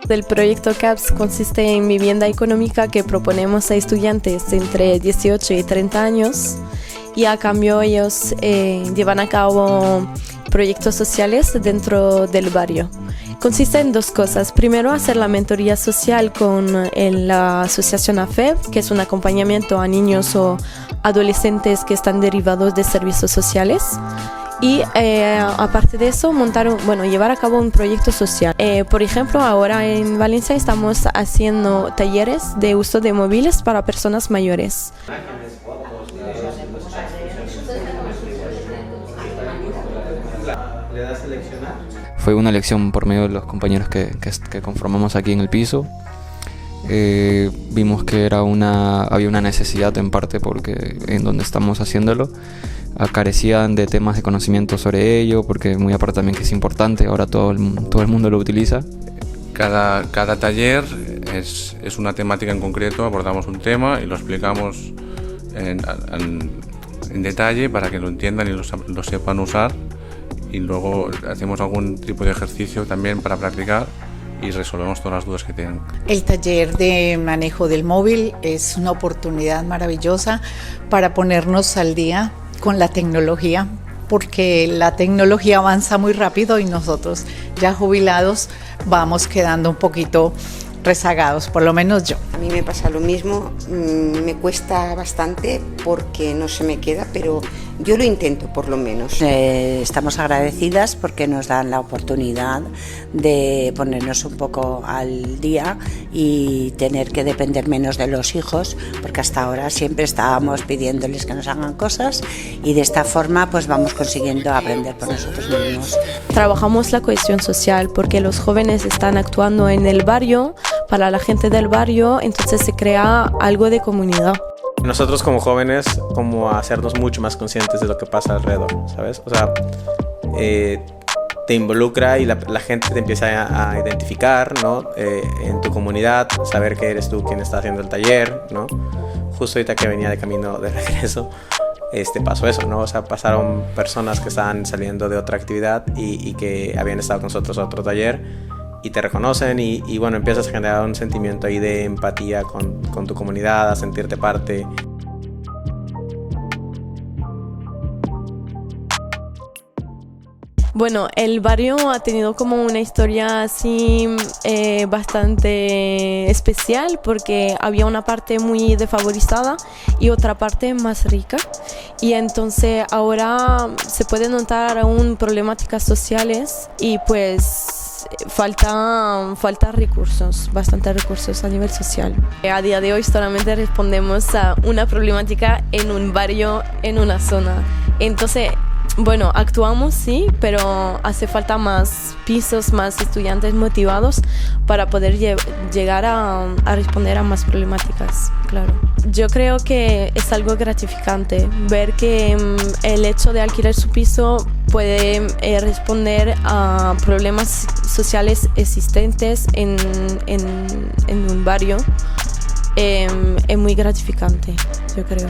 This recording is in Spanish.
El proyecto CAPS consiste en vivienda económica que proponemos a estudiantes entre 18 y 30 años y a cambio ellos llevan a cabo proyectos sociales dentro del barrio. Consiste en dos cosas. Primero, hacer la mentoría social con la asociación AFEB, que es un acompañamiento a niños o adolescentes que están derivados de servicios sociales. Y aparte de eso, llevar a cabo un proyecto social. Por ejemplo, ahora en Valencia estamos haciendo talleres de uso de móviles para personas mayores. Fue una elección por medio de los compañeros que conformamos aquí en el piso. Vimos que había una necesidad en parte porque en donde estamos haciéndolo carecían de temas de conocimiento sobre ello, porque muy aparte también que es importante, ahora todo el mundo lo utiliza. Cada taller es una temática en concreto, abordamos un tema y lo explicamos en detalle para que lo entiendan y lo sepan usar, y luego hacemos algún tipo de ejercicio también para practicar y resolvemos todas las dudas que tengan. El taller de manejo del móvil es una oportunidad maravillosa para ponernos al día con la tecnología, porque la tecnología avanza muy rápido y nosotros ya jubilados vamos quedando un poquito rezagados, por lo menos yo. A mí me pasa lo mismo, me cuesta bastante porque no se me queda, pero yo lo intento por lo menos. Estamos agradecidas porque nos dan la oportunidad de ponernos un poco al día y tener que depender menos de los hijos, porque hasta ahora siempre estábamos pidiéndoles que nos hagan cosas y de esta forma pues vamos consiguiendo aprender por nosotros mismos. Trabajamos la cohesión social porque los jóvenes están actuando en el barrio, para la gente del barrio, entonces se crea algo de comunidad. Nosotros como jóvenes, como hacernos mucho más conscientes de lo que pasa alrededor, ¿sabes? O sea, te involucra y la gente te empieza a identificar, ¿no? En tu comunidad, saber que eres tú quien está haciendo el taller, ¿no? Justo ahorita que venía de camino de regreso, pasó eso, ¿no? O sea, pasaron personas que estaban saliendo de otra actividad y que habían estado con nosotros a otro taller y te reconocen y bueno, empiezas a generar un sentimiento ahí de empatía con tu comunidad, a sentirte parte. Bueno, el barrio ha tenido como una historia así bastante especial porque había una parte muy desfavorizada y otra parte más rica, y entonces ahora se puede notar aún problemáticas sociales y pues falta recursos, bastantes recursos a nivel social. A día de hoy solamente respondemos a una problemática en un barrio, en una zona. Entonces, bueno, actuamos sí, pero hace falta más pisos, más estudiantes motivados para poder llegar a responder a más problemáticas, claro. Yo creo que es algo gratificante ver que el hecho de alquilar su piso puede responder a problemas sociales existentes en un barrio. Es muy gratificante, yo creo.